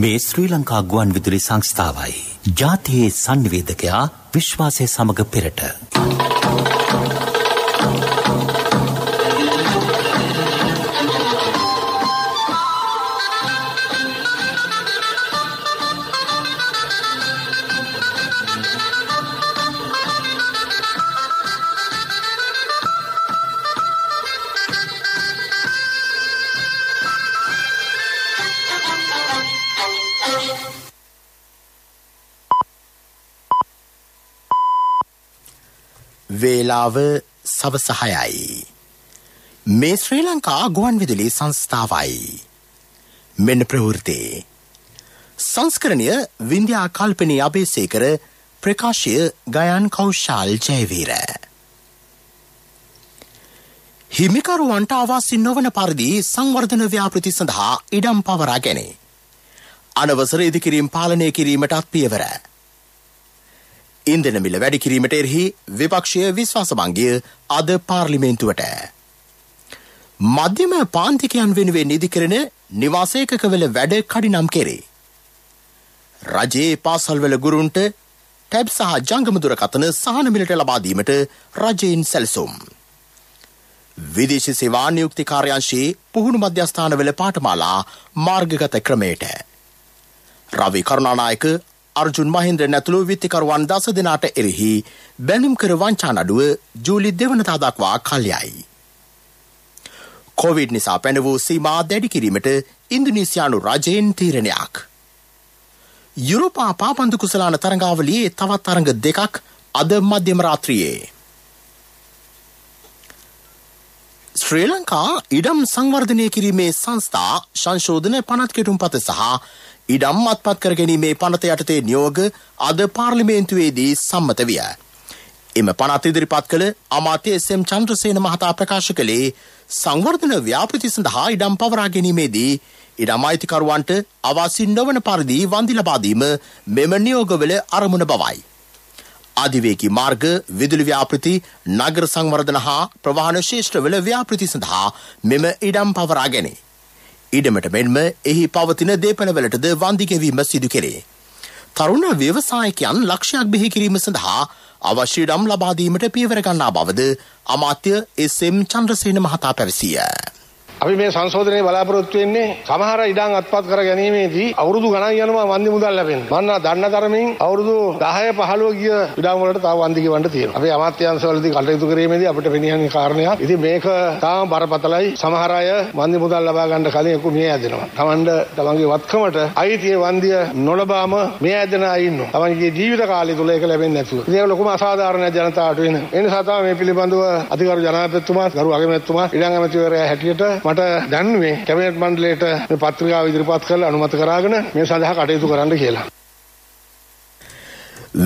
මේ ශ්‍රී ලංකා ගුවන් විදුලි සංස්ථාවයි. ජාතියේ සංනිවේදකයා විශ්වාසය සමග පෙරට. වේලාව සවස 6යි. මේ ශ්‍රී ලංකා ගුවන් විදුලි සංස්ථාවයි. මෙන්න ප්‍රවෘත්ති. සංස්කරණය වින්ද්‍යා කල්පනී අබේසේකර, ප්‍රකාශය ගයන් කෞශාල් ජයවීර. හිමිකරුවන්ට අවාසි නොවන පරිදි සංවර්ධන ව්‍යාපෘති සඳහා ඉඩම් පවරා ගැනේ. අනවසර ඉදිකිරීම් පාලනය කිරීමටත් පියවර. ඉන්ධන මිල වැඩි කිරීමට එරෙහි විපක්ෂය විශ්වාස භංගය අද පාර්ලිමේන්තුවට. මධ්‍යම පාන්තිකයන් වෙනුවෙන් ඉදිකරන නිවාස ඒකකවල වැඩ කඩිනම් කෙරේ. රජයේ පාසල්වල ගුරුන්ට ටැබ් සහ ජංගම දුරකථන සහන මිලට ලබා දීමට රජයෙන් සැලසුම්. විදේශ සේවා නියුක්ති කාර්යාංශයේ පුහුණු මධ්‍යස්ථානවල පාඨමාලා මාර්ගගත ක්‍රමයට. රවි කරුණානායක, අර්ජුන් මහින්ද්‍ර නැතුළු විත්තිකරුවන් 10 දෙනාට එරෙහි බැලුම් කර වංචා නඩුව ජූලි 2 වෙනිදා දක්වා කල්යයි. කොවිඩ් නිසා පැන වූ සීමා දැඩි කිරීමට ඉන්දුනීසියානු රජයෙන් තීරණයක්. යුරෝපා පාපන්දු කුසලාන තරඟාවලියේ තවත් තරඟ දෙකක් අද මධ්‍යම රාත්‍රියේ. ශ්‍රී ලංකා ඉඩම් සංවර්ධනය කිරීමේ සංස්ථා සංශෝධන පනත් කෙටුම්පත සහ ඉඩම් අත්පත් කර ගැනීමේ පනත යටතේ නියෝග අද පාර්ලිමේන්තුවේදී සම්මත විය. එම පනත් ඉදිරිපත් කළ අමාත්‍ය එස්.එම්. චන්ද්‍රසේන මහතා ප්‍රකාශ කළේ සංවර්ධන ව්‍යාපෘති සඳහා ඉඩම් පවරා ගැනීමේදී ඉඩම් අයිතිකරුවන්ට අවාසි නොවන පරිදි වන්දි ලබා දීම මෙම නියෝගවල අරමුණ බවයි. අධිවේගී මාර්ග, විදුලි ව්‍යාපෘති, නගර සංවර්ධන හා ප්‍රවාහන ශේෂ්ත්‍රවල ව්‍යාපෘති සඳහා මෙම ඉඩම් පවරා ගැනේ. ඉඩමට මෙන්ම එහි පවතින දේපළවලටද වන්දි ගෙවීම සිදු කෙරේ. තරුණ ව්‍යවසායකයන් ලක්ෂයක් බිහි කිරීම සඳහා අවශ්‍ය ඉඩම් ලබා දීමට පියවර ගන්නා බවද අමාත්‍ය එස්.එම්. චන්ද්‍රසේන මහතා පැවසිය. අපි මේ සංශෝධනයේ බලාපොරොත්තු වෙන්නේ සමහර ඉඩම් අත්පත් කර ගැනීමේදී අවුරුදු ගණන් යනවා වන්දි මුදල් ලැබෙන්න. මන්න දන්න තරමින් අවුරුදු 10 15 ගිය ඉඩම් වලට තව වන්දි ගෙවන්න තියෙනවා. අපි අමාත්‍යාංශවලදී කටයුතු කිරීමේදී අපිට පෙනියන කාරණයක්. ඉතින් මේක තාම බරපතලයි. සමහර අය වන්දි මුදල් ලබා ගන්න කලින් එක්ක මේ ඇදෙනවා. තමන්ගේ වත්කමට අයිතිය වන්දිය නොලබාම මේ ඇදෙන අය ඉන්නවා. තමන්ගේ ජීවිත කාලය තුල ඒක ලැබෙන්නේ නැතුව. ඉතින් ඒක ලොකුම අසාධාරණයක් ජනතාවට වෙන. ඒ නිසා තමයි මේ පිළිබඳව අධිකරු ජනාධිපතිතුමාත් ගරු අගමැතිතුමාත් ඉඩම් ඇමතිවරයා හැටියට මට දැන්ුවේ කැබිනට් මණ්ඩලයට මේ පත්‍රිකාව ඉදිරිපත් කරලා අනුමත කරාගෙන මේ සඳහා කටයුතු කරන්න කියලා.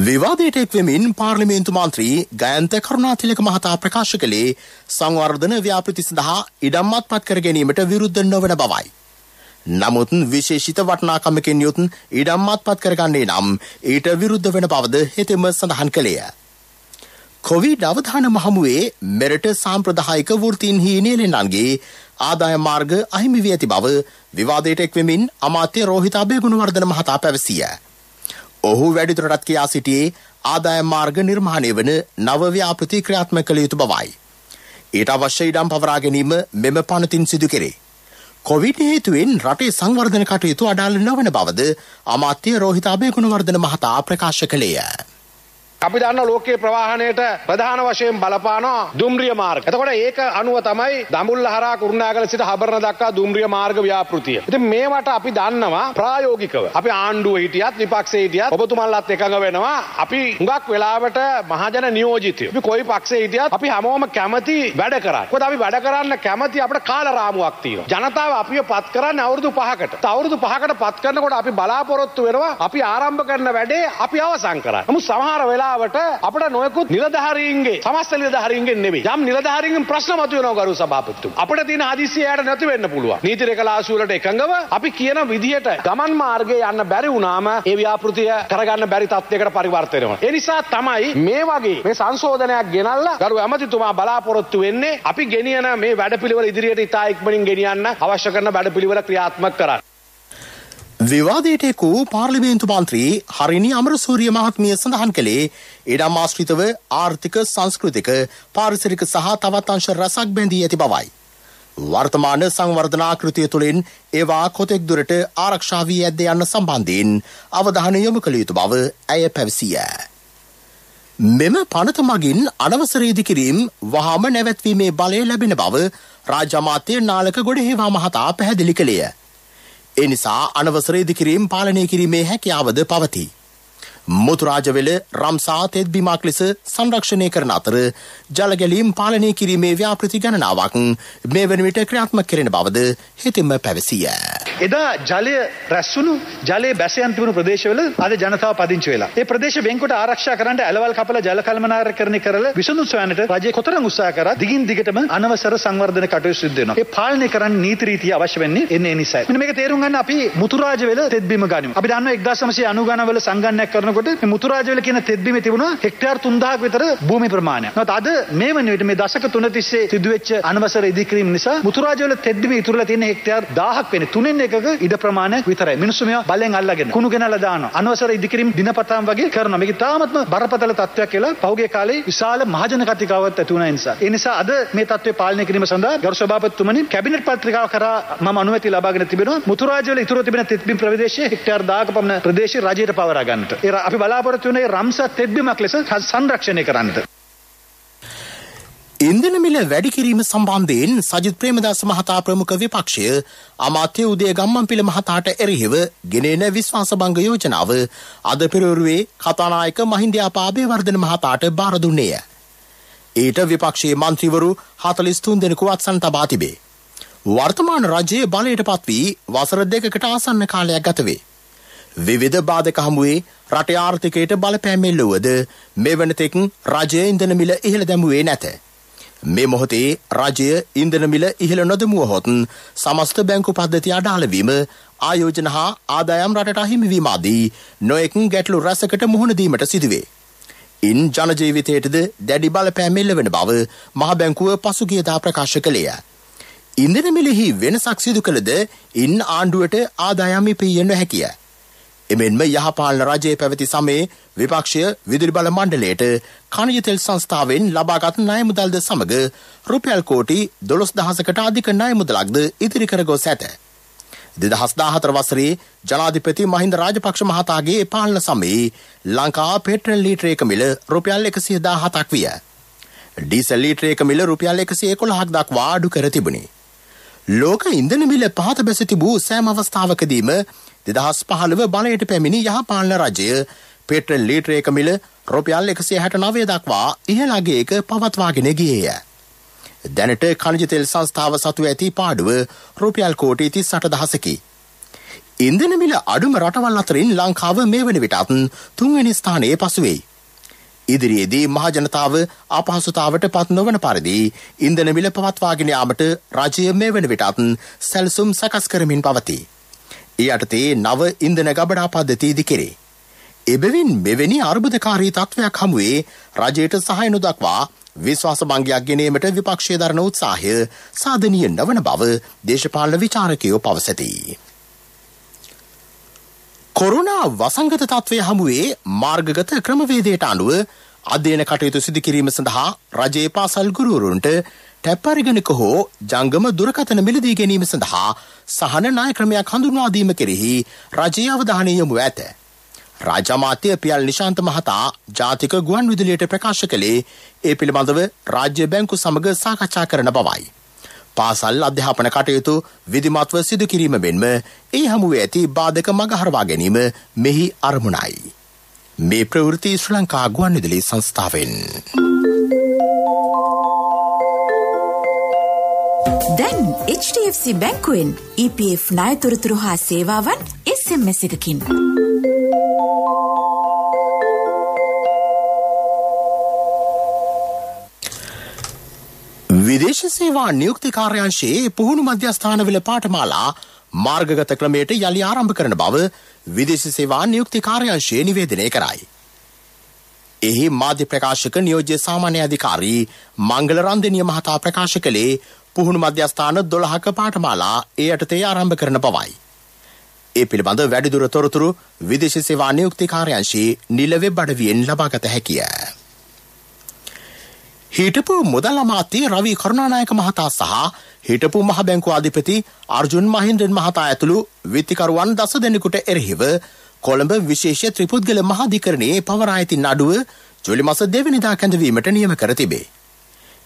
විවාදයට එක්වෙමින් පාර්ලිමේන්තු මන්ත්‍රී ගයන්ත කරුණාතිලක මහතා ප්‍රකාශ කළේ සංවර්ධන ව්‍යාපෘති සඳහා ඉඩම් අත්පත් කර ගැනීමට විරුද්ධ නොවන බවයි. නමුත් විශේෂිත වටිනාකමකින් යුත් ඉඩම් අත්පත් කරගන්නේ නම් ඊට විරුද්ධ වෙන බවද හෙතෙම සඳහන් කළේය. කොවිඩ් අවධාන මහමුවේ මෙරට සාම්ප්‍රදායික වෘත්තීන්හි නියැලෙන්නන්ගේ ආදායම් මාර්ග අහිමි වී ඇති බව විවාදයට එක්වෙමින් අමාත්‍ය රෝහිත අබේගුණවර්ධන මහතා පැවසිය. ඔහු වැඩිදුරටත් කියා සිටියේ ආදායම් මාර්ග නිර්මාණය වන නව ව්‍යාපෘති ක්‍රියාත්මක කළ යුතු බවයි. ඊට අවශ්‍ය ඉඩම් පවරා ගැනීම මෙම පනතින් සිදු කෙරේ. කොවිඩ් හේතුවෙන් රටේ සංවර්ධන කටයුතු අඩාල නොවන බවද අමාත්‍ය රෝහිත අබේගුණවර්ධන මහතා ප්‍රකාශ කළේය. අපි දන්න ලෝකයේ ප්‍රවාහණයට ප්‍රධාන වශයෙන් බලපානවා දුම්රිය මාර්ග. එතකොට ඒක අනුව තමයි දඹුල්ල හරහා කුරුණෑගල සිට හබරන දක්වා දුම්රිය මාර්ග ව්‍යාපෘතිය. ඉතින් මේවට අපි දන්නවා ප්‍රායෝගිකව. අපි ආණ්ඩුව හිටියත් විපක්ෂයේ හිටියත් ඔබතුමන්ලත් එකඟ වෙනවා. අපි හුඟක් වෙලාවට මහජන නියෝජිතයෝ. අපි කොයි පක්ෂයේ හිටියත් අපි හැමෝම කැමති වැඩ කරන්න. මොකද අපි වැඩ කරන්න කැමති අපිට කාල රාමුවක් තියෙනවා. ජනතාව අපිව පත් කරන්නේ අවුරුදු 5කට. අවුරුදු 5කට පත් කරනකොට අපි බලාපොරොත්තු වෙනවා අපි ආරම්භ කරන වැඩේ අපි අවසන් කරන්න. නමුත් සමහර වෙලාවට අපිට නොයෙකුත් නිලධාරීන්ගේ සමස්ත නිලධාරීන්ගෙන් නෙවෙයි යම් නිලධාරීන්ගෙන් ප්‍රශ්න මතුවෙනවා ගරු සභාපතිතුමා. අපිට තියෙන හදිස්සියට නැති වෙන්න පුළුවන්. නීති රේඛලාසු වලට එකඟව අපි කියන විදිහට ගමන් මාර්ගයේ යන්න බැරි වුණාම ඒ ව්‍යාපෘතිය කරගන්න බැරි තත්යකට පරිවර්තනය වෙනවා. ඒ නිසා තමයි මේ වගේ මේ සංශෝධනයක් ගෙනල්ලා ගරු ඇමතිතුමා බලාපොරොත්තු වෙන්නේ අපි ගෙනියන මේ වැඩපිළිවෙල ඉදිරියට ඉතා ඉක්මනින් ගෙනියන්න අවශ්‍ය කරන වැඩපිළිවෙල ක්‍රියාත්මක කරන්න. විවාදයට එක් වූ පාර්ලිමේන්තු මන්ත්‍රී හරිනි අමරසූරිය මහත්මිය සඳහන් කළේ ඉඩම් ආශ්‍රිතව ආර්ථික සංස්කෘතික පාරිසරික සහ තවත් අංශ රසක් බැඳී ඇති බවයි. වර්තමාන සංවර්ධනාකෘතිය තුළින් ඒවා කොතෙක් දුරට ආරක්ෂා වී ඇද්ද යන්න සම්බන්ධයෙන් අවධානය යොමු කළ යුතු බව ඇය පැවසිය. මෙම පනත මගින් අනවසර ඉදිකිරීම් වහාම නැවැත්වීමේ බලය ලැබෙන බව රාජ්‍ය අමාත්‍ය නාලක ගොඩහේවා මහතා පැහැදිලි කළේය. එනිසා අනවසර ඉදිකිරීම් පාලනය කිරීමේ හැකියාවද පවතී. මුතුරාජවෙල රම්සා තෙත්බිමක් ලෙස සංරක්ෂණය කරන අතර ජලගැලීම් පාලනය කිරීමේ ව්‍යාපෘති ගණනාවක් මේ වන විට ක්‍රියාත්මක කෙරෙන බවද හිතින්ම පැවසිය. එදා ජලය රැස්වුණු ජලයේ බැසයන් තිබුණු ප්‍රදේශවල අද ජනතාව පදිංචි වෙලා. ඒ ප්‍රදේශ වෙන්කොට ආරක්ෂා කරන්න ඇලවල් කපලා ජල කළමනාකරණය කරලා විසඳුම් සොයන්නට රජය කොතරම් උත්සාහ කරා දිගින් දිගටම අනවසර සංවර්ධන කටයුතු සිදු වෙනවා. ඒ පාලනය කරන්න නීති රීතිය අවශ්‍ය වෙන්නේ එන්නේ නිසායි. මෙන්න මේක තේරුම් ගන්න අපි මුතුරාජවෙල තෙත්බිම ගනිමු. අපි දන්නවා 1990 ගණවල සංගණනයක් කරනකොට මේ මුතුරාජවෙල කියන තෙත්බිමේ තිබුණා හෙක්ටයාර් 3000ක විතර භූමි ප්‍රමාණයක්. නමුත් අද මේ වන විට මේ දශක 3 තිස්සේ සිදුවෙච්ච අනවසර ඉදිකිරීම නිසා මුතුරාජවෙල තෙත්බිමේ ඉතුරුලා තියෙන හෙක්ටයාර් 1000ක් වෙන්නේ. තුනෙන් එකක ඉඩ ප්‍රමාණයක් විතරයි. මිනිස්සු මේවා බලෙන් අල්ලගෙන කුණු ගෙනල්ලා දානවා. අනවසර ඉදිකිරීම දිනපතාම වගේ කරනවා. මේක තාමත්ම බරපතල තත්ත්වයක් කියලා පහුගිය කාලේ විශාල මහජන කතිකාවක් ඇති වුණා නිසා. ඒ නිසා අද මේ තත්ත්වය පාලනය කිරීම සඳහා ගරු සභාපතිතුමනි කැබිනට් පත්‍රිකාව කරා මම අනුමැතිය ලබාගෙන තිබෙනවා. මුතුරාජවෙල ඉතුරු තිබෙන තෙත්බිම් ප්‍රදේශයේ හෙක්ටයාර් 1000ක පමණ ප්‍රදේශය රජයට පවරා ගන්නට. අපි බලාපොරොත්තු වෙන්නේ රම්සා තෙත්බිමක් ලෙස සංරක්ෂණය කරන්නට. ඉන්ධන මිල වැඩි කිරීම සම්බන්ධයෙන් සජිත් ප්‍රේමදාස මහතා ප්‍රමුඛ විපක්ෂය අමාත්‍ය උදය ගම්මන්පිල මහතාට එරෙහිව ගෙනෙන විශ්වාසභංග යෝජනාව අද පෙරවරුවේ කතානායක මහින්දයාපා අබේවර්ධන මහතාට බාර දුන්නේය. ඊට විපක්ෂයේ මන්ත්‍රීවරු 43 දෙනෙකු අත්සන් තබා තිබේ. වර්තමාන රජයේ බලයට පත් වී වසර 2කට ආසන්න කාලයක් ගත වේ. විවිධ බාධක හමුවේ රටේ ආර්ථිකයට බලපෑම් එල්ලුවද මේ වනතෙක් රජය ඉන්ධන මිල ඉහළ දැමුවේ නැත. මේ මොහොතේ රජය ඉන්ධන මිල ඉහළ නොදමුවහොත් සමස්ත බැංකු පද්ධතිය අඩාල වීම ආයෝජන හා ආදායම් රටට අහිමි වීම ආදී නොයෙක් ගැටලු රැසකට මුහුණ දීමට සිදුවේ. ඉන් ජන ජීවිතයටද දැඩි බලපෑම් එල්ලවන බව මහ බැංකුව පසුගියදා ප්‍රකාශ කළේය. ඉන්ධන මිලෙහි වෙනසක් සිදු කළද ඉන් ආණ්ඩුවට ආදායම් ඉපිය නොහැකිය. එමෙන්ම යහපාලන රජයේ පැවති සමයේ විපක්ෂය විදුලි බල මණ්ඩලයට ඛනිජ තෙල් සංස්ථාවෙන් ලබාගත් ණය මුදල්ද සමග රුපියල් කෝටි 12000කට අධික ණය මුදලක්ද ඉදිරි කර ගොස් ඇත. 2014 වසරේ ජනාධිපති මහින්ද රාජපක්ෂ මහතාගේ පාලන සමයේ ලංකා පෙට්‍රල් ලීටරයක මිල රුපියල් 117ක් විය. ඩීසල් ලීටරයක මිල රුපියල් 111ක් දක්වා අඩු කර තිබුණි. ලෝක ඉන්ධන මිල පහත බැස තිබූ සෑම අවස්ථාවකදීම 2015 බලයට පැමිණි යහපාලන රජය පෙට්‍රල් ලීටරයක මිල රුපියල් 169 දක්වා ඉහළ අගයක පවත්වාගෙන ගියේය. දැනට ඛනිජ තෙල් සංස්ථාව සතු ඇති පාඩුව රුපියල් කෝටි 38000කි. ඉන්ධන මිල අඩුම රටවල් අතරින් ලංකාව මේ වන විටත් 3 වෙනි ස්ථානයේ පසුවෙයි. ඉදිරියේදී මහ ජනතාව අපහසුතාවට පත් නොවන පරිදි ඉන්ධන මිල පවත්වාගෙන යාමට රජය මේ වන විටත් සැලසුම් සකස් කරමින් පවතී. ඒ යටතේ නව ඉන්ධන ගබඩා පද්ධතිය ඉදිකෙරේ. එබැවින් මෙවැනි අර්බුදකාරී තත්ත්වයක් හමුවේ රජයට සහාය නොදක්වා විශ්වාස භංගයක් ගෙනීමට විපක්ෂය දරන උත්සාහය සාධනීය නොවන බව දේශපාලන විචාරකයෝ පවසති. කොරෝනා වසංගත තත්ත්වය හමුවේ මාර්ගගත ක්‍රමවේදයට අනුව අධ්‍යයන කටයුතු සිදු කිරීම සඳහා රජයේ පාසල් ගුරුවරුන්ට ටැප්පරිගණක හෝ ජංගම දුරකථන මිලදී ගැනීම සඳහා සහන ණය ක්‍රමයක් හඳුන්වා දීම කෙරෙහි රජයේ අවධානය යොමු ඇත. රාජ්‍ය අමාත්‍ය පියල් නිශාන්ත මහතා ජාතික ගුවන් විදුලියට ප්‍රකාශ කළේ ඒ පිළිබඳව රාජ්‍ය බැංකු සමග සාකච්ඡා කරන බවයි. පාසල් අධ්‍යාපන කටයුතු විධිමත්ව සිදු කිරීම මෙන්ම ඒ හමුවේ ඇති බාධක මගහරවා ගැනීම මෙහි අරමුණයි. මේ ප්‍රවෘත්ති ශ්‍රී ලංකා ගුවන් විදුලි සංස්ථාවෙන්. දැන් HDFC බැංකුවෙන් EPF ණය තොරතුරු හා සේවාවන් SMS එකකින්. විදේශ සේවා නියුක්ති කාර්යාංශයේ පුහුණු මධ්‍යස්ථානවල පාඨමාලා මාර්ගගත ක්‍රමයට යලි ආරම්භ කරන බව විදේශ සේවා නියුක්ති කාර්යාංශය නිවේදනය කරයි. එහි මාධ්‍ය ප්‍රකාශක නියෝජ්‍ය සාමාන්‍ය අධිකාරී මංගල රන්දනිය මහතා ප්‍රකාශ කළේ පුහුණු මධ්‍යස්ථාන 12ක පාඨමාලා ඒ යටතේ ආරම්භ කරන බවයි. ඒ පිළිබඳ වැඩිදුර තොරතුරු විදේශ සේවා නියුක්ති කාර්යාංශයේ නිල වෙබ් අඩවියෙන් ලබාගත හැකිය. හිටපු මුදල් අමාත්‍ය රවි කරුණානායක මහතා සහ හිටපු මහ බැංකුව අධිපති අර්ජුන් මහින්ද්‍රන් මහතා ඇතුළු විත්තිකරුවන් 10 දෙනෙකුට එරෙහිව කොළඹ විශේෂ ත්‍රිපුද්ගල මහාධිකරණයේ පවරා ඇති නඩුව ජූලි මාස 2 වෙනිදා කැඳවීමට නියම කර තිබේ.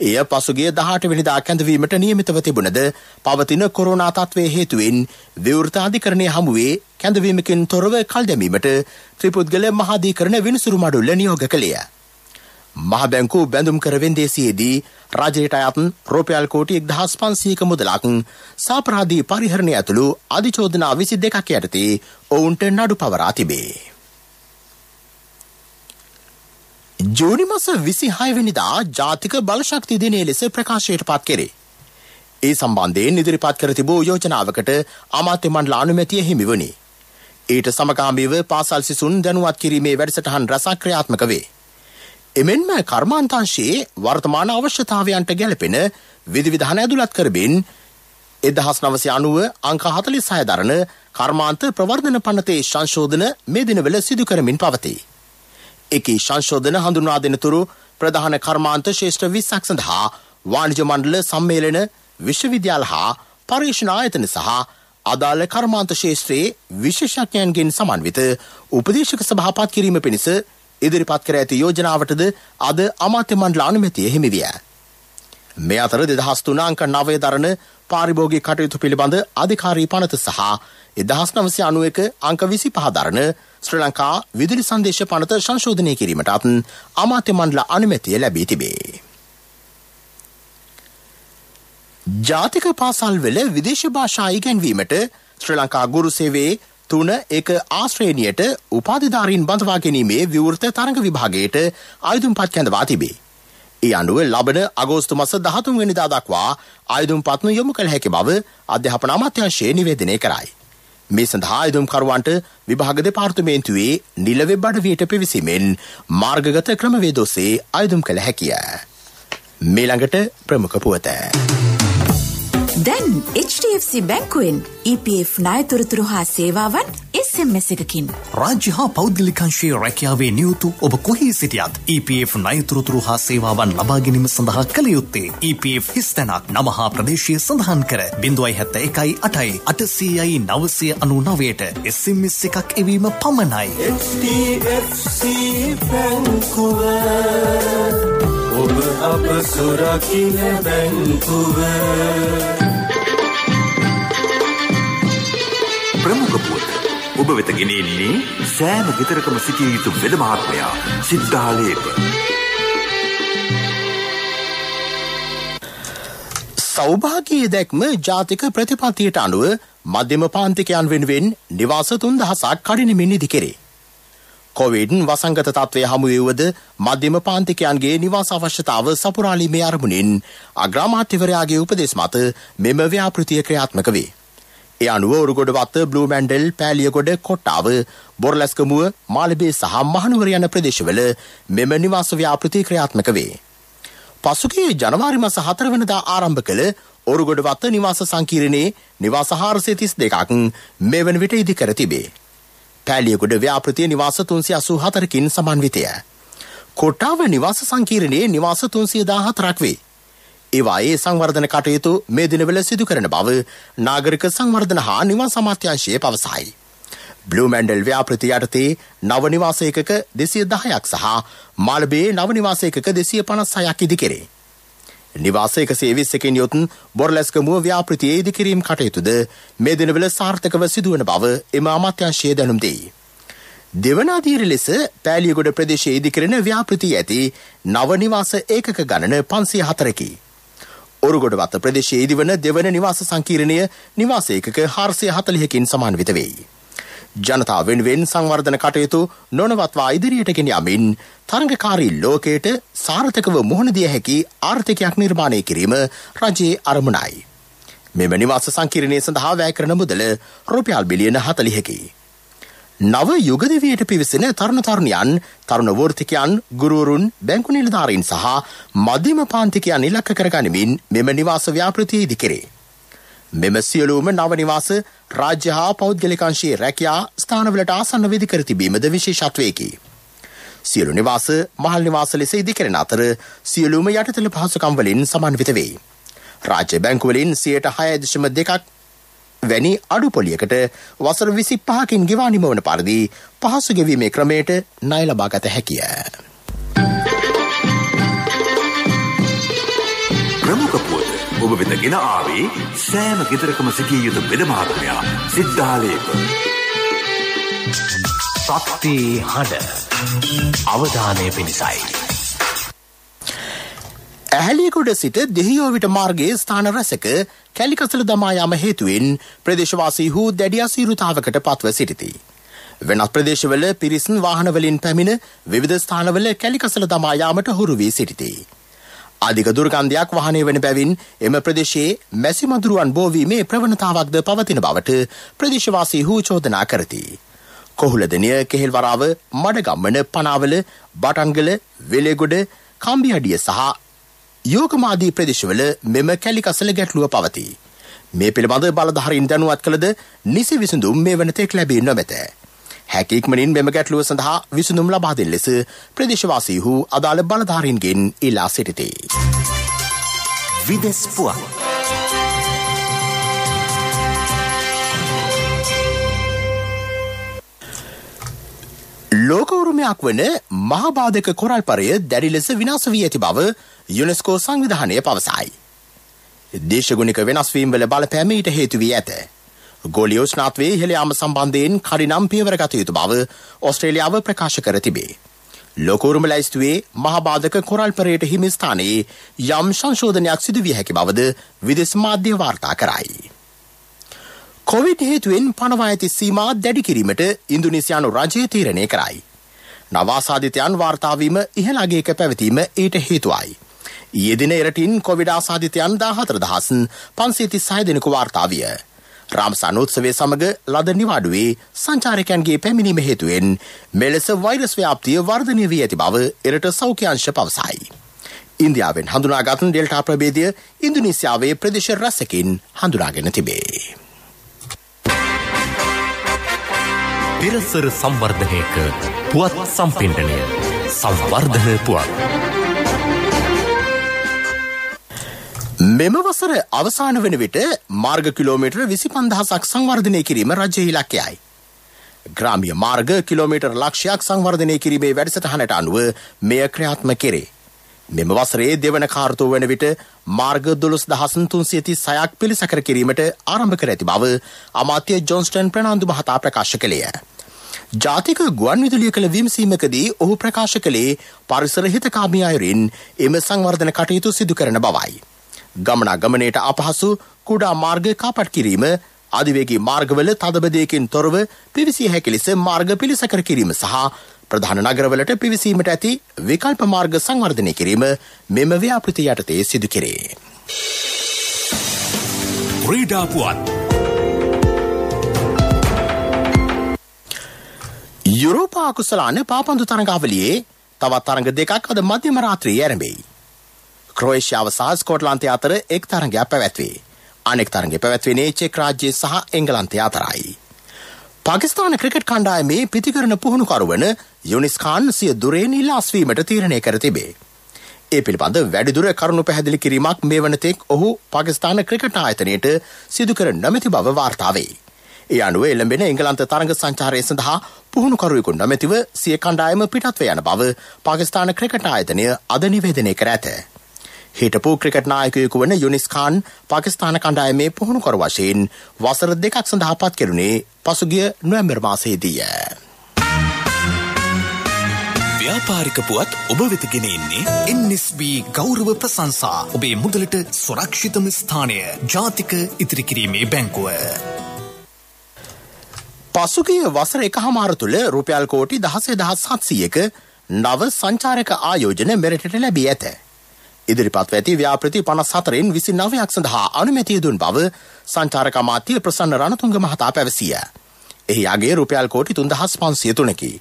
එය පසුගිය 18 වෙනිදා කැඳවීමට නියමිතව තිබුණද පවතින කොරෝනා තත්ත්වයේ හේතුවෙන් විවෘත අධිකරණයේ හමුවේ කැඳවීමකින් තොරව කල් දැමීමට ත්‍රිපුද්ගල මහාධිකරණ විනිසුරු මඩුල්ල නියෝග කළේය. මහ බැංකුව බැඳුම් කර වෙන්දේසියේදී රජයට අයත් රුපියල් කෝටි 1500ක මුදලක් සාපරාධී පරිහරණය ඇතුළු අධිචෝදනා 22ක් යටතේ ඔවුන්ට නඩු පවරා තිබේ. ජූනි මාස 26 වෙනිදා ජාතික බලශක්ති දිනය ලෙස ප්‍රකාශයට පත් කෙරේ. ඒ සම්බන්ධයෙන් ඉදිරිපත් කර තිබූ යෝජනාවකට අමාත්‍ය මණ්ඩල අනුමැතිය හිමි වුණි. ඊට සමගාමීව පාසල් සිසුන් දැනුවත් කිරීමේ වැඩසටහන් රැසක් ක්‍රියාත්මක වේ. එමෙන්ම කර්මාන්තාංශයේ වර්තමාන අවශ්‍යතාවයන්ට ගැලපෙන විධිවිධාන ඇතුළත් කරමින් 1990 අංක 46 දරන කර්මාන්ත ප්‍රවර්ධන පනතේ සංශෝධන මේ දිනවල සිදු කරමින් පවතී. එකී සංශෝධන හඳුන්වා දෙනතුරු ප්‍රධාන කර්මාන්ත ශ්‍රේෂ්ඨ 20ක් සඳහා වාණිජ මණ්ඩල සම්මේලන විශ්වවිද්‍යාල හා පරීක්ෂණ ආයතන සහ අදාළ කර්මාන්ත ශේෂ්ත්‍රයේ විශේෂඥයන්ගෙන් සමන්විත උපදේශක සභාපත් කිරීම පිණිස ඉදිරිපත් කර ඇති යෝජනාවටද අද අමාත්‍ය මණ්ඩල අනුමැතිය හිමි විය. මේ අතර 2003 අංක 9 දරන පාරිභෝගික කටයුතු පිළිබඳ අධිකාරී පනත සහ 1991 අංක 25 දරන ශ්‍රී ලංකා විදුලි සංදේශ පනත සංශෝධනය කිරීමටත් අමාත්‍ය මණ්ඩල අනුමැතිය ලැබී තිබේ. ජාතික පාසල්වල විදේශ භාෂා ඉගැන්වීමට ශ්‍රී ලංකා ගුරු සේවයේ 3 ආශ්‍රේණියට උපාධිධාරීන් බඳවා ගැනීමේ විවෘත තරඟ විභාගයට ආයුධම්පත් කැඳවා තිබේ. ඒ අනුව ලබන අගෝස්තු මාස 13 වෙනිදා දක්වා ආයුධම්පත් යොමු කළ හැකි බව අධ්‍යාපන අමාත්‍යාංශය නිවේදනය කරයි. මේ සඳහා ආයුධම්කරුවන්ට විභාග දෙපාර්තමේන්තුවේ නිල වෙබ් අඩවියට පිවිසීමෙන් මාර්ගගත ක්‍රමවේද ඔස්සේ ආයුධම් කළ හැකිය. මේ ළඟට ප්‍රමුඛ පුවත. දැන් HDFC බැංකුවෙන් EPF ණයතොරතුරු හා සේවාවන් SMS එකකින් රාජ්‍ය හා පෞද්ගලිකංශයේ රැකියාවේ නියුතු ඔබ කොහේ සිටියත් EPF ණයතොරතුරු හා සේවාවන් ලබා ගැනීම සඳහා කළ යුත්තේ EPF හිස්තැනක් නම හා ප්‍රදේශය සඳහන් කර 071 SMS එකක් එවීම පමණයි. HDFC බැංකුව ඔබ අප සුරකින්න බැංකුව. ප්‍රමුඛ පුවත ඔබ වෙත ගෙනෙන්නේ සෑම ගෙදරකම සිටිය යුතු වෙද මහත්මයා සිද්ධාලේප. සෞභාග්‍යයේ දැක්ම ජාතික ප්‍රතිපත්තියට අනුව මධ්‍යම පාන්තිකයන් වෙනුවෙන් නිවාස 3000ක් කඩිනමින් ඉදි කෙරේ. කොවිඩ් වසංගත තත්ත්වය හමුවේ වුවද මධ්‍යම පාන්තිකයන්ගේ නිවාස අවශ්‍යතාව සපුරාලීමේ අරමුණින් අග්‍රාමාත්‍යවරයාගේ උපදෙස් මත මෙම ව්‍යාපෘතිය ක්‍රියාත්මක වේ. ඒ අනුව උරුගොඩවත්ත බ්ලූමැන්ඩල් පෑලියගොඩ කොට්ටාව බොරලැස්කමුව මාළඹේ සහ මහනුවර යන ප්‍රදේශවල මෙම නිවාස ව්‍යාපෘති ක්‍රියාත්මක වේ. පසුගිය ජනවාරි මාස 4 වෙනිදා ආරම්භ කළ උරුගොඩවත්ත නිවාස සංකීර්ණයේ නිවාස 432ක් මේ වන විට ඉදි කර තිබේ. පෑලියගොඩ ව්‍යාපෘතිය නිවාස 384කින් සමන්විතය. කොට්ටාව නිවාස සංකීර්ණයේ නිවාස 314ක් වේ. ඒවායේ සංවර්ධන කටයුතු මේ දිනවල සිදු කරන බව නාගරික සංවර්ධන හා නිවාස අමාත්‍යාංශය පවසයි. බ්ලූමැන්ඩල් ව්‍යාපෘතිය යටතේ නව නිවාස ඒකක 210ක් සහ මාළඹේ නව නිවාස ඒකක 256ක් ඉදි කෙරේ. නිවාස 120කින් යොත් බොරලැස්කමුව ව්‍යාපෘතියේ ඉදි කිරීම කටයුතුද මේ දිනවල සාර්ථකව සිදුවන බව එම අමාත්‍යාංශය දැනුම් දෙයි. දෙවන අධීර ලෙස පෑලියගොඩ ප්‍රදේශයේ ඉදි කරන ව්‍යාපෘතිය ඇති නව නිවාස ඒකක ගණන 504කි. ඔරුගොඩවත්ත ප්‍රදේශයේ ඉදිවන දෙවන නිවාස සංකීර්ණය නිවාස ඒකක 440කින් සමාන්විත වෙයි. ජනතාව වෙනුවෙන් සංවර්ධන කටයුතු නොනවත්වා ඉදිරියට ගෙන යමින් තරඟකාරී ලෝකයට සාර්ථකව මුහුණ දිය හැකි ආර්ථිකයක් නිර්මාණය කිරීම රජයේ අරමුණයි. මෙම නිවාස සංකීර්ණය සඳහා වැය කරන මුදල රුපියල් බිලියන 40කි. නව යුග දෙවියට පිවිසෙන තරුණ තරුණියන්, තරුණ වෘත්තිකයන්, ගුරුවරුන්, බැංකු නිලධාරීන් සහ මධ්‍යම පාන්තිකයන් ඉලක්ක කරගනිමින් මෙම නිවාස ව්‍යාපෘතිය ඉදි කෙරේ. මෙම සියලුම නව නිවාස රාජ්‍ය හා පෞද්ගලිකංශයේ රැකියා ස්ථානවලට ආසන්න වෙදි කර තිබීමද විශේෂත්වයකි. සියලු නිවාස මහල් නිවාස ලෙස ඉදිකරන අතර සියලුම යටිතල පහසුකම් වලින් සමන්විත වේ. රාජ්‍ය බැංකු වලින් 6.2% වැනි අඩුපොලියකට වසර 25කින් ගෙවා නිමවන පරිදි පහසු ගෙවීමේ ක්‍රමයට ණය ලබා ගත හැකිය. ප්‍රමුඛ පුවත් ඔබ වෙත ගෙන ආවේ සෑම ගෙදරකම සිටිය යුතු වෙද මහත්මයා සිද්ධාලේප. සත්‍ය හඬ අවධානය පිණිසයි. ඇහැලියගොඩ සිට දෙහියෝවිට මාර්ගයේ ස්ථාන රැසක කැලිකසල දමා යාම හේතුවෙන් ප්‍රදේශවාසීහු දැඩි අසීරුතාවකට පත්ව සිටිති. වෙනත් ප්‍රදේශවල පිරිස් වාහනවලින් පැමිණ විවිධ ස්ථානවල කැලිකසල දමා යාමට හුරු වී සිටිති. අධික දුර්ගන්ධයක් වහනය වන බැවින් එම ප්‍රදේශයේ මැසි මදුරුවන් බෝවීමේ ප්‍රවණතාවක්ද පවතින බවට ප්‍රදේශවාසීහු චෝදනා කරති. කොහුලදනිය කෙහෙල්වරාව මඩගම්මන පනාවල බටන්ගල වෙලේගොඩ කම්බියඩිය සහ යෝගමාදී ප්‍රදේශවල මෙම කැලිකසල ගැටලුව පවතී. මේ පිළිබඳ බලධාරීන් දැනුවත් කළද නිසි විසඳුම් මේ වනතෙක් ලැබී නොමැත. හැකියික්මනින් මෙම ගැටලුව සඳහා විසඳුම් ලබා දෙන ලෙස ප්‍රදේශවාසීහු අදාළ බලධාරීන්ගෙන් ඉල්ලා සිටිති. විදෙස් පුවත්. ලෝක උරුමයක් වන මහාබාධක කොරල්පරය දැඩි ලෙස විනාශ වී ඇති බව යුනෙස්කෝ සංවිධානය පවසයි. දේශගුණික වෙනස්වීම් වල බලපෑම ඊට හේතු වී ඇත. ගෝලීය උෂ්ණත්වයේ ඉහළ යාම සම්බන්ධයෙන් කඩිනම් පියවර ගත යුතු බව ඕස්ට්‍රේලියාව ප්‍රකාශ කර තිබේ. ලෝක උරුම ලැයිස්තුවේ මහාබාධක කොරල්පරයට හිමි ස්ථානයේ යම් සංශෝධනයක් සිදු විය හැකි බවද විදේශ මාධ්‍ය වාර්තා කරයි. කොවිඩ් හේතුවෙන් පනවා ඇති සීමා දැඩි කිරීමට ඉන්දුනීසියානු රජය තීරණය කරයි. නවාසාදිතයන් වාර්තාවීම ඉහළ අගයක පැවතීම ඊට හේතුවයි. ඊයේ දින එරටින් කොවිඩ් ආසාදිතයන් 14536 දෙනෙකු වාර්තා විය. රාමසානෝත්සවයේ සමග ලද නිවාඩුවේ සංචාරකයන්ගේ පැමිණීම හේතුවෙන් මෙලෙස වෛරස් ව්‍යාප්තිය වර්ධනය වී ඇති බව එරට සෞඛ්‍ය අංශ පවසයි. ඉන්දියාවෙන් හඳුනාගත් ඩෙල්ටා ප්‍රභේදය ඉන්දුනීසියාවේ ප්‍රදේශ රැසකින් හඳුනාගෙන තිබේ. පෙරසර සංවර්ධනයක පුවත් සම්පින්ඩනය සංවර්ධන පුවත්. මෙම වසර අවසාන වන විට මාර්ග කිලෝමීටර් 25000ක් සංවර්ධනය කිරීම රජයේ ඉලක්කයයි. ග්‍රාමීය මාර්ග කිලෝමීටර් ලක්ෂයක් සංවර්ධනය කිරීමේ වැඩසටහනට අනුව මෙය ක්‍රියාත්මක කෙරේ. මෙම වසරේ දෙවන කාර්තුව වන විට මාර්ග 12336ක් පිළිසකර කිරීමට ආරම්භ කර ඇති බව අමාත්‍ය ජොන්ස්ටන් ප්‍රනාන්දු මහතා ප්‍රකාශ කළේය. ජාතික ගුවන් විදුලිය කළ විමසීමකදී ඔහු ප්‍රකාශ කළේ පරිසර හිතකාමී අයුරින් එම සංවර්ධන කටයුතු සිදු කරන බවයි. ගමනාගමනයට අපහසු කුඩා මාර්ග කාපට් කිරීම, අධිවේගී මාර්ගවල තදබදයකින් තොරව පිවිසිය හැකි ලෙස මාර්ග පිළිසකර කිරීම සහ ප්‍රධාන නගරවලට පිවිසීමට ඇති විකල්ප මාර්ග සංවර්ධනය කිරීම මෙම ව්‍යාපෘතිය යටතේ සිදු කෙරේ. ක්‍රීඩා පුවත්. යුරෝපා කුසලාන පාපන්දු තරඟාවලියේ තවත් තරඟ දෙකක් අද මධ්‍යම රාත්‍රියේ ආරම්භයි. ක්‍රොේෂියාව සහ ස්කොට්ලන්තය අතර එක් තරඟයක් පැවැත්වේ. අනෙක් තරඟය පැවැත්වෙන්නේ චෙක් රාජ්‍යය සහ එංගලන්තය අතරයි. පාකිස්තාන ක්‍රිකට් කණ්ඩායමේ පිතිකරන පුහුණුකරුවන යුනිස් ખાન සිය දුරෙන් ඉල්ලාස්වීමට තීරණය කර තිබේ. ඒ පිළිබඳ වැඩිදුර කරුණු පැහැදිලි කිරීමක් මේ වනතෙක් ඔහු පාකිස්තාන ක්‍රිකට් ආයතනයට සිදු කර නොමැති බව වාර්තා වේ. ඒ අනුව එළඹෙන එංගලන්ත තරඟ සංචාරය සඳහා පුහුණුකරුවෙකු නොමැතිව සිය කණ්ඩායම පිටත්ව යන බව පාකිස්තාන ක්‍රිකට් ආයතනය අද නිවේදනය කර ඇත. හිටපු ක්‍රිකට් නායකයෙකු වන යුනිස් ખાન පාකිස්තාන කණ්ඩායමේ පුහුණුකරු වශයෙන් වසර 2ක් සඳහා පත් කෙරුණේ පසුගිය නොවැම්බර් මාසයේදීය. ව්‍යාපාරික පුවත් ඔබ වෙත ගෙන එන්නේ NSB ගෞරව ප්‍රශංසා. ඔබේ මුදලට සුරක්ෂිතම ස්ථානය ජාතික ඉතිරි කිරීමේ බැංකුව. පසුගිය වසර එකහමාර තුළ රුපියල් කෝටි 16700ක නව සංචාරක ආයෝජන මෙරටට ලැබී ඇත. ඉදිරිපත්ව ඇති ව්‍යාපෘති 54න් 29ක් සඳහා අනුමැතිය දුන් බව සංචාරක අමාත්‍ය ප්‍රසන්න රණතුංග මහතා පැවසිය. එහි අගය රුපියල් කෝටි 3503කි.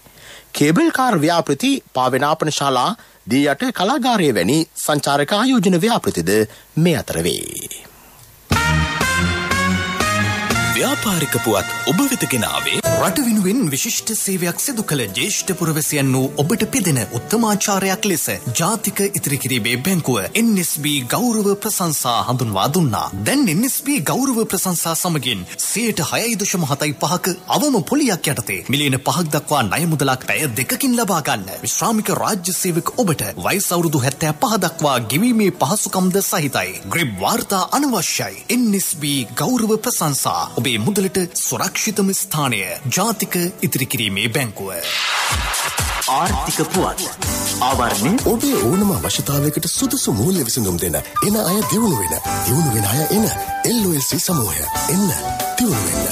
කේබල් කාර් ව්‍යාපෘති, පාවෙනාපන ශාලා, දී යට කලාගාරය වැනි සංචාරක ආයෝජන ව්‍යාපෘතිද මේ අතර වේ. ව්‍යාපාරික පුවත් ඔබ වෙත ගෙනාවේ රට වෙනුවෙන් විශිෂ්ට සේවයක් සිදු කළ ජ්‍යෙෂ්ඨ පුරවැසියන් වූ ඔබට පිදෙන උත්තමාචාරයක් ලෙස ජාතික ඉතිරි කිරීමේ බැංකුව NSB ගෞරව ප්‍රශංසා හඳුන්වා දුන්නා. දැන් NSB ගෞරව ප්‍රශංසා සමගින් 6.75%ක අවම පොලියක් යටතේ මිලියන 5ක් දක්වා ණය මුදලක් පැය 2කින් ලබා ගන්න. විශ්‍රාමික රාජ්‍ය සේවක ඔබට වයස අවුරුදු 75 දක්වා ගෙවීමේ පහසුකම්ද සහිතයි. ග්‍රිබ් වාර්තා අනවශ්‍යයි. NSB ගෞරව ප්‍රශංසා ඔබේ මුදලට සුරක්ෂිතම ස්ථානය ජාතික ඉතිරි කිරීමේ බැංකුව. ආර්ථික පුවත් ආවරණය ඔබේ ඕනම අවශ්‍යතාවයකට සුදුසු මූල්‍ය විසඳුම් දෙන එන අය දියුණු වෙන අය එන LOLC සමූහය එන්න දියුණු වෙන්න.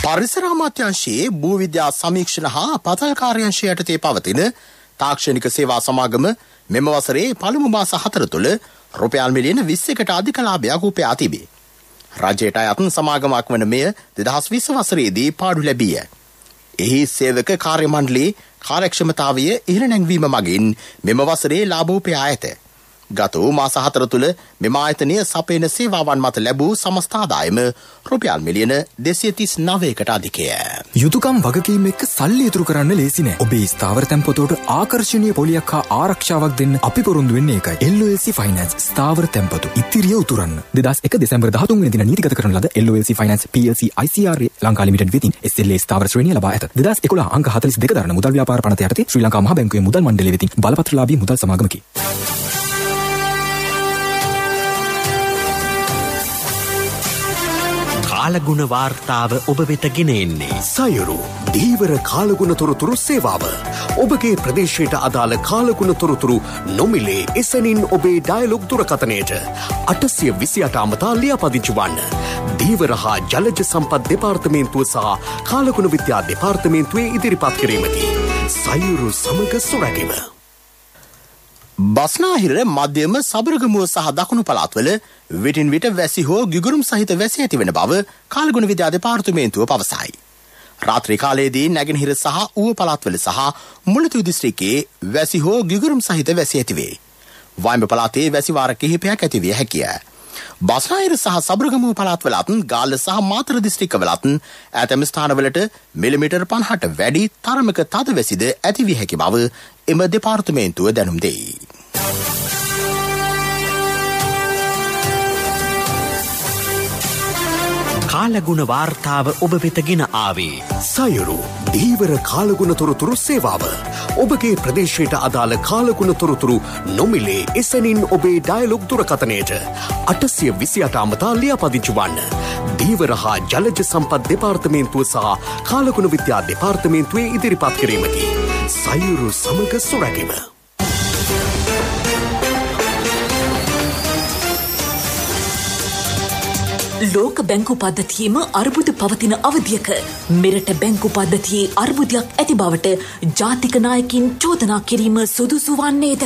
පරිසර අමාත්‍යාංශයේ භූවිද්‍යා සමීක්ෂණ හා පතල් කාර්යාංශය යටතේ පවතින තාක්ෂණික සේවා සමාගම මෙම වසරේ පළමු මාස 4 තුළ රුපියල් මිලියන 20කට අධික ලාභයක් උපයා තිබේ. රජයට අයත් සමාගමක් වන මෙය 2020 වසරේදී පාඩු ලැබිය. එහි සේවක කාර්ය මණ්ඩලයේ කාර්යක්ෂමතාවය ඉහළ නැංවීම මගින් මෙම වසරේ ලාභ උපයා ඇත. ගත වූ මාස 4 තුළ මෙම ආයතනය සපයන සේවාවන් මත ලැබූ සමස්ත ආදායම රුපියල් මිලියන 239කට අධිකය. යුතුයකම් වගකීම් එක්ක සල්ලි ඉතුරු කරන්න ලේසි නෑ. ඔබේ ස්ථාවර තැන්පතට ආකර්ෂණීය පොලියක් හා ආරක්ෂාවක් දෙන්න අපි පොරොන්දු වෙන්නේ ඒකයි. LOLC Finance ස්ථාවර තැන්පතු ඉතිරිය උතුරන්න. 2001 දෙසැම්බර් 13 වෙනි දින නීතිගත කරන ලද LOLC Finance PLC ICRA Lanka limited වෙතින් SLA ස්ථාවර ශ්‍රේණිය ලබා ඇත. 2011 අංක 42 දරන මුදල් ව්‍යාපාර පනත යටතේ ශ්‍රී ලංකා මහ බැංකුවේ මුදල් මණ්ඩලය වෙතින් බලපත්‍රලාභී මුදල් සමාගමකි. කාලගුණ වාර්තාව ඔබ වෙත ගෙන එන්නේ සයුරු දීවර කාලගුණ තොරතුරු සේවාව. ඔබගේ ප්‍රදේශයට අදාළ කාලගුණ තොරතුරු නොමිලේ එසැනින් ඔබේ ඩයලොග් දුරකථනයට 828 අමතා ලියාපදිංචි වන්න. දීවර හා ජලජ සම්පත් දෙපාර්තමේන්තුව සහ කාලගුණ විද්‍යා දෙපාර්තමේන්තුවේ ඉදිරිපත් කිරීමකි. සයුරු සමග සොරැකීම. බස්නාහිර මධ්‍යම සබරගමුව සහ දකුණු පළාත්වල විටින් විට වැසි හෝ ගිගුරුම් සහිත වැසි ඇති වෙන බව කාලගුණ විද්‍යා දෙපාර්තමේන්තුව පවසයි. රාත්‍රී කාලයේදී නැගෙනහිර සහ ඌව පළාත්වල සහ මුලතිව් දිස්ත්‍රික්කයේ වැසි හෝ ගිගුරුම් සහිත වැසි ඇතිවේ. වයඹ පළාතේ වැසි වාර කිහිපයක් ඇතිවිය හැකිය. බස්නාහිර සහ සබරගමුව පළාත්වලත් ගාල්ල සහ මාතර දිස්ත්‍රික්කවලත් ඇතැම් ස්ථානවලට මිලිමීටර් 50ට වැඩි තරමක තද වැසිද ඇතිවිය හැකි බව එම දෙපාර්තමේන්තුව දැනුම් දෙයි. කාලගුණ වාර්තාව ඔබ වෙත ගෙන ආවේ සයුරු දීවර කාලගුණ තොරතුරු සේවාව. ඔබගේ ප්‍රදේශයට අදාළ කාලගුණ තොරතුරු නොමිලේ එසැනින් ඔබේ ඩයලොග් දුරකථනයට 828 අමතා ලියාපදිංචි වන්න. දීවර හා ජලජ සම්පත් දෙපාර්තමේන්තුව සහ කාලගුණ විද්‍යා දෙපාර්තමේන්තුවේ ඉදිරිපත් කිරීමකි. සයුරු සමග සොරැකීම. ලෝක බැංකු පද්ධතියේම අර්බුද පවතින අවධියක මෙරට බැංකු පද්ධතියේ අර්බුදයක් ඇති බවට ජාතික නායකින් චෝදනා කිරීම සුදුසු වන්නේද?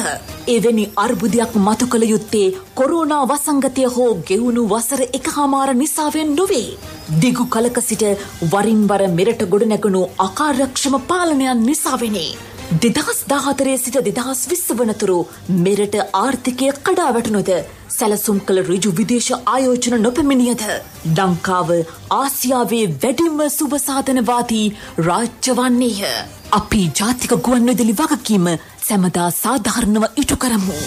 එවැනි අර්බුදයක් මතු කළ යුත්තේ කොරෝනා වසංගතය හෝ ගෙවුණු වසර 1.5 නිසාවෙන් නොවේ. දිගු කලක සිට වරින් වර මෙරට ගොඩනැගුණු අකාර්යක්ෂම පාලනයන් නිසාවෙනි. 2014 සිට 2020 වනතුරු මෙරට ආර්ථිකය කඩා වැටුණොද සැලසුම් කළ ඍජු විදේශ ආයෝජන නොපැමිණියද ලංකාව ආසියාවේ වැඩිම සුබ සාධනවාදී රාජ්‍ය වන්නේය. අපි ජාතික ගුවන්විදුලි වගකීම සැමදා සාධාරණව ඉටු කරමු.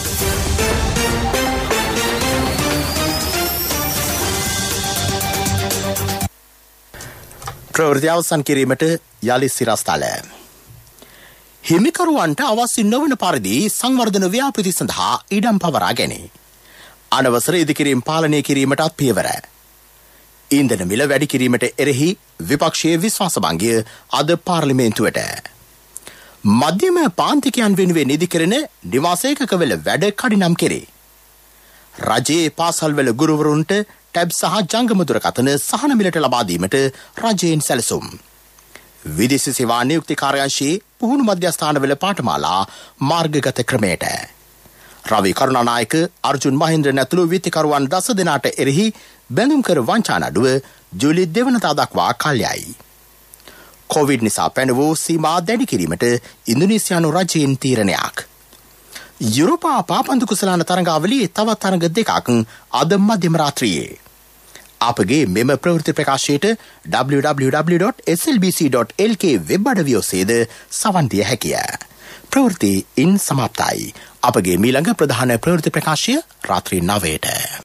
ප්‍රවෘත්ති අවසන් කිරීමට යලි සිරස්තල. හිමිකරුවන්ට අවශ්‍ය නොවන පරිදි සංවර්ධන ව්‍යාපෘති සඳහා ඉඩම් පවරා ගැනේ. අනවසර ඉදිකිරීම් පාලනය කිරීමටත් පියවර. ඉන්ධන මිල වැඩි කිරීමට එරෙහි විපක්ෂයේ විශ්වාස භංගය අද පාර්ලිමේන්තුවට. මධ්‍යම පාන්තිකයන් වෙනුවෙන් ඉදිකරන නිවාසේකකවල වැඩ කඩිනම් කෙරේ. රජයේ පාසල්වල ගුරුවරුන්ට ටැබ් සහ ජංගම දුරකථන සහන මිලට ලබා දීමට රජයෙන් සැලසුම්. විදේශ සේවා නියුක්ති කාර්යාංශයේ පුහුණු මධ්‍යස්ථානවල පාඨමාලා මාර්ගගත ක්‍රමයට. රවි කරුණානායක අර්ජුන් මහින්ද්‍ර නැතුළු විත්තිකරුවන් 10 දෙනාට එරෙහි බැඳුම් කර වංචා නඩුව ජූලි 2 වෙනිදා දක්වා කල්යයි. කොවිඩ් නිසා පැන වූ සීමා දැඩි කිරීමට ඉන්දුනීසියානු රජයෙන් තීරණයක්. යුරෝපා පාපන්දු කුසලාන තරඟාවලියේ තවත් තරඟ දෙකක් අද මධ්‍යම රාත්‍රියේ. අපගේ මෙම ප්‍රවෘත්ති ප්‍රකාශයට www.slbc.lk වෙබ් අඩවිය ඔස්සේද සවන් දිය හැකිය. ප්‍රවෘත්ති ඉන් සමාප්තයි. අපගේ මීළඟ ප්‍රධාන ප්‍රවෘත්ති ප්‍රකාශය රාත්‍රී 9ට.